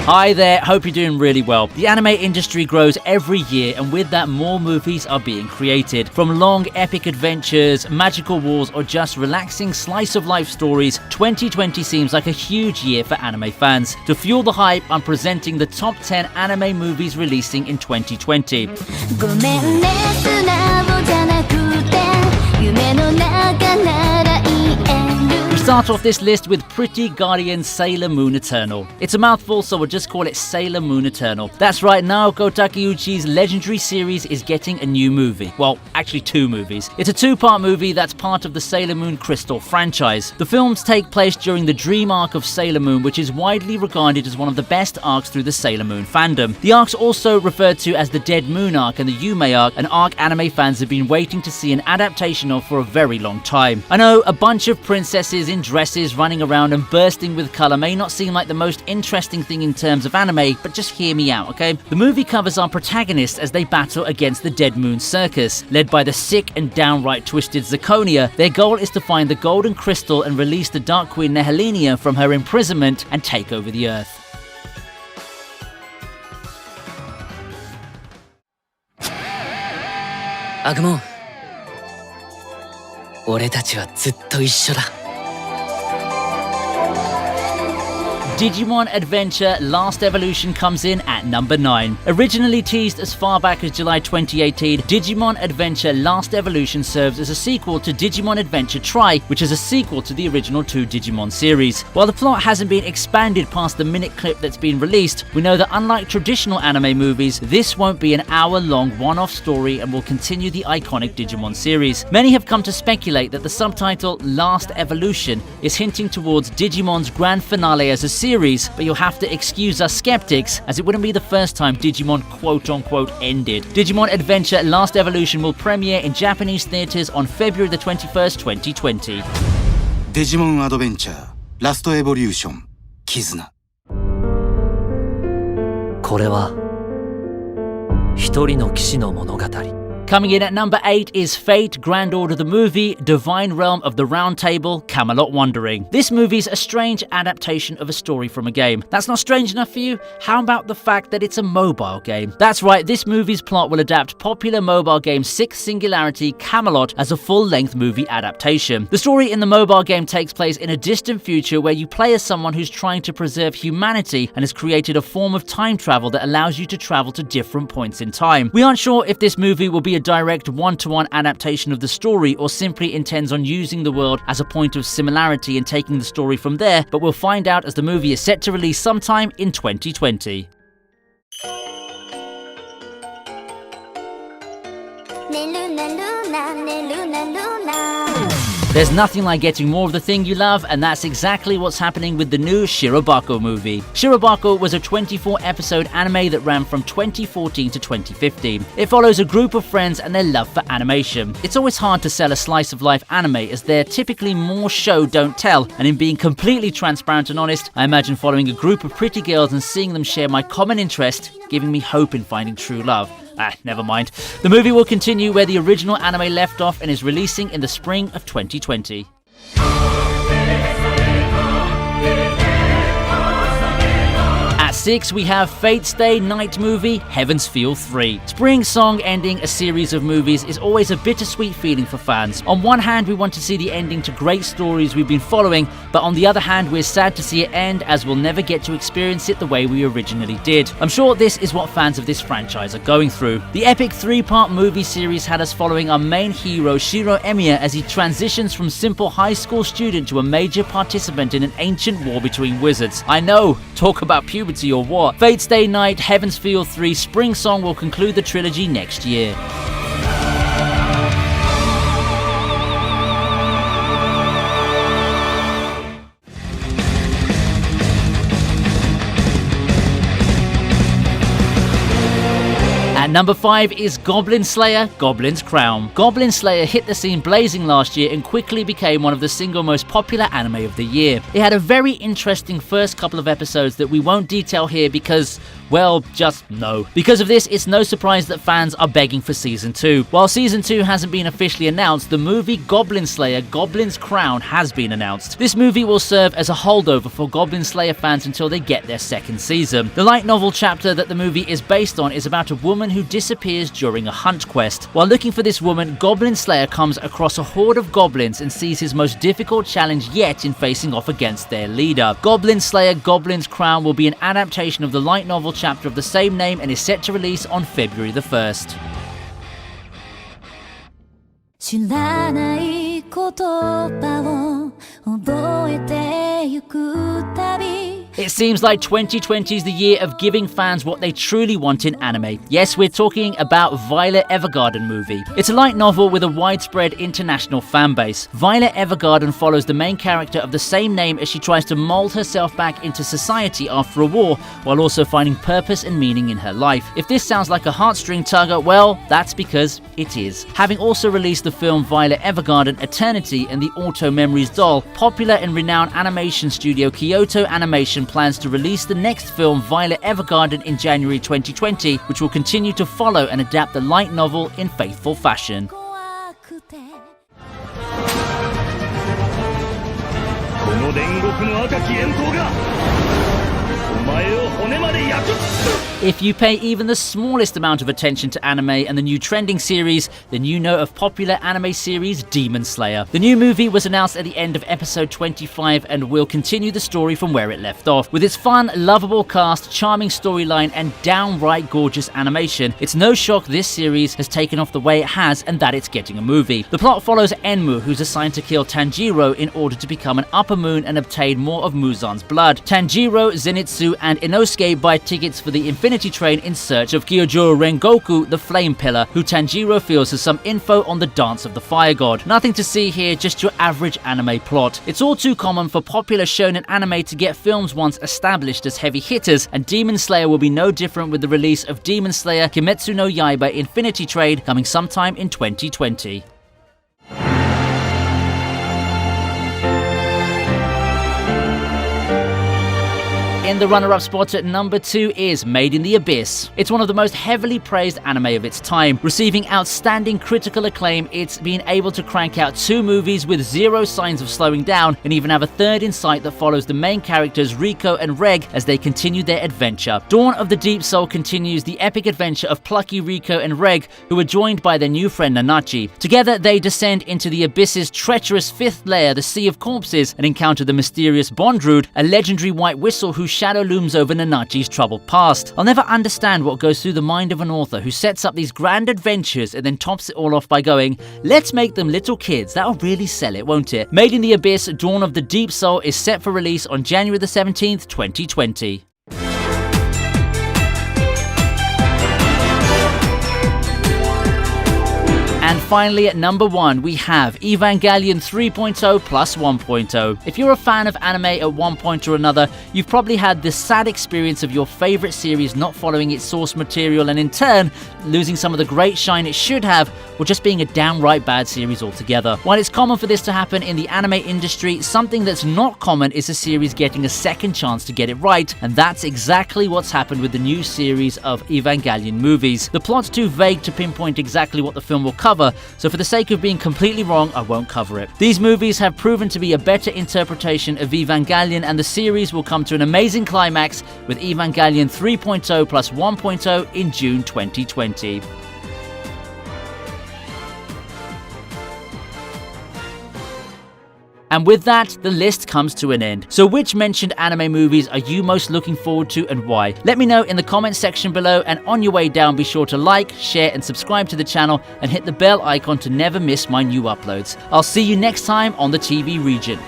Hi there, hope you're doing really well. The anime industry grows every year, and with that more movies are being created. From long epic adventures, magical wars, or just relaxing slice of life stories, 2020 seems like a huge year for anime fans. To fuel the hype, I'm presenting the top 10 anime movies releasing in 2020. We start off this list with Pretty Guardian Sailor Moon Eternal. It's a mouthful, so we'll just call it Sailor Moon Eternal. That's right, Naoko Takeuchi's legendary series is getting a new movie. Well, actually 2 movies. It's a 2-part movie that's part of the Sailor Moon Crystal franchise. The films take place during the dream arc of Sailor Moon, which is widely regarded as one of the best arcs through the Sailor Moon fandom. The arc's also referred to as the Dead Moon arc and the Yume arc, an arc anime fans have been waiting to see an adaptation of for a very long time. I know a bunch of princesses in dresses running around and bursting with colour may not seem like the most interesting thing in terms of anime, but just hear me out, okay? The movie covers our protagonists as they battle against the Dead Moon Circus. Led by the sick and downright twisted Zirconia, their goal is to find the Golden Crystal and release the Dark Queen Nihilenia from her imprisonment and take over the Earth. Agumon, 俺たちはずっと一緒だ。Digimon Adventure Last Evolution comes in at number 9. Originally teased as far back as July 2018, Digimon Adventure Last Evolution serves as a sequel to Digimon Adventure Tri, which is a sequel to the original 2 Digimon series. While the plot hasn't been expanded past the minute clip that's been released, we know that unlike traditional anime movies, this won't be an hour-long one-off story and will continue the iconic Digimon series. Many have come to speculate that the subtitle Last Evolution is hinting towards Digimon's grand finale as a series, but you'll have to excuse us skeptics, as it wouldn't be the first time Digimon quote-unquote ended. Digimon Adventure Last Evolution will premiere in Japanese theaters on February the 21st, 2020. Digimon Adventure Last Evolution Kizuna. これは一人の騎士の物語。 Coming in at number 8 is Fate Grand Order the Movie, Divine Realm of the Round Table, Camelot Wandering. This movie's a strange adaptation of a story from a game. That's not strange enough for you? How about the fact that it's a mobile game? That's right, this movie's plot will adapt popular mobile game Sixth Singularity Camelot as a full-length movie adaptation. The story in the mobile game takes place in a distant future where you play as someone who's trying to preserve humanity and has created a form of time travel that allows you to travel to different points in time. We aren't sure if this movie will be a direct one-to-one adaptation of the story or simply intends on using the world as a point of similarity and taking the story from there, but we'll find out as the movie is set to release sometime in 2020. There's nothing like getting more of the thing you love, and that's exactly what's happening with the new Shirobako movie. Shirobako was a 24-episode anime that ran from 2014 to 2015. It follows a group of friends and their love for animation. It's always hard to sell a slice-of-life anime as they're typically more show don't tell, and in being completely transparent and honest, I imagine following a group of pretty girls and seeing them share my common interest, giving me hope in finding true love. Never mind. The movie will continue where the original anime left off and is releasing in the spring of 2020. At 6, we have Fate Stay Night movie, Heaven's Feel 3. Spring Song ending a series of movies is always a bittersweet feeling for fans. On one hand, we want to see the ending to great stories we've been following, but on the other hand, we're sad to see it end as we'll never get to experience it the way we originally did. I'm sure this is what fans of this franchise are going through. The epic 3-part movie series had us following our main hero Shiro Emiya as he transitions from simple high school student to a major participant in an ancient war between wizards. I know, talk about puberty or what? Fate Stay Night, Heaven's Feel 3, Spring Song will conclude the trilogy next year. At number 5 is Goblin Slayer, Goblin's Crown. Goblin Slayer hit the scene blazing last year and quickly became one of the single most popular anime of the year. It had a very interesting first couple of episodes that we won't detail here because, well, just no. Because of this, it's no surprise that fans are begging for Season 2. While Season 2 hasn't been officially announced, the movie Goblin Slayer, Goblin's Crown has been announced. This movie will serve as a holdover for Goblin Slayer fans until they get their second season. The light novel chapter that the movie is based on is about a woman who disappears during a hunt quest. While looking for this woman, Goblin Slayer comes across a horde of goblins and sees his most difficult challenge yet in facing off against their leader. Goblin Slayer, Goblin's Crown will be an adaptation of the light novel chapter of the same name and is set to release on February the 1st. 知らない言葉を覚えてゆくたび It seems like 2020 is the year of giving fans what they truly want in anime. Yes, we're talking about Violet Evergarden movie. It's a light novel with a widespread international fan base. Violet Evergarden follows the main character of the same name as she tries to mold herself back into society after a war, while also finding purpose and meaning in her life. If this sounds like a heartstring tugger, well, that's because it is. Having also released the film Violet Evergarden Eternity and the Auto Memories doll, popular and renowned animation studio Kyoto Animation plans to release the next film Violet Evergarden in January 2020, which will continue to follow and adapt the light novel in faithful fashion. 怖くて この煉獄の赤き炎刀がお前を骨まで焼く If you pay even the smallest amount of attention to anime and the new trending series, then you know of popular anime series Demon Slayer. The new movie was announced at the end of episode 25 and will continue the story from where it left off. With its fun, lovable cast, charming storyline and downright gorgeous animation, it's no shock this series has taken off the way it has and that it's getting a movie. The plot follows Enmu, who's assigned to kill Tanjiro in order to become an upper moon and obtain more of Muzan's blood. Tanjiro, Zenitsu and Inosuke buy tickets for the Infinity Train in search of Kyojuro Rengoku, the Flame Pillar, who Tanjiro feels has some info on the Dance of the Fire God. Nothing to see here, just your average anime plot. It's all too common for popular shonen anime to get films once established as heavy hitters, and Demon Slayer will be no different with the release of Demon Slayer Kimetsu no Yaiba Infinity Train coming sometime in 2020. In the runner-up spot at number 2 is Made in the Abyss. It's one of the most heavily praised anime of its time. Receiving outstanding critical acclaim, it's been able to crank out 2 movies with zero signs of slowing down, and even have a third in sight that follows the main characters Riko and Reg as they continue their adventure. Dawn of the Deep Soul continues the epic adventure of plucky Riko and Reg, who are joined by their new friend Nanachi. Together, they descend into the Abyss's treacherous 5th layer, the Sea of Corpses, and encounter the mysterious Bondrude, a legendary white whistle whose shadow looms over Nanachi's troubled past. I'll never understand what goes through the mind of an author who sets up these grand adventures and then tops it all off by going, let's make them little kids, that'll really sell it, won't it? Made in the Abyss, Dawn of the Deep Soul is set for release on January the 17th, 2020. And finally at number 1 we have Evangelion 3.0 plus 1.0. If you're a fan of anime at one point or another, you've probably had the sad experience of your favourite series not following its source material and in turn losing some of the great shine it should have, or just being a downright bad series altogether. While it's common for this to happen in the anime industry, something that's not common is a series getting a second chance to get it right, and that's exactly what's happened with the new series of Evangelion movies. The plot's too vague to pinpoint exactly what the film will cover, so for the sake of being completely wrong, I won't cover it. These movies have proven to be a better interpretation of Evangelion, and the series will come to an amazing climax with Evangelion 3.0 plus 1.0 in June 2020. And with that, the list comes to an end. So which mentioned anime movies are you most looking forward to and why? Let me know in the comments section below, and on your way down be sure to like, share and subscribe to the channel and hit the bell icon to never miss my new uploads. I'll see you next time on the TV Regent.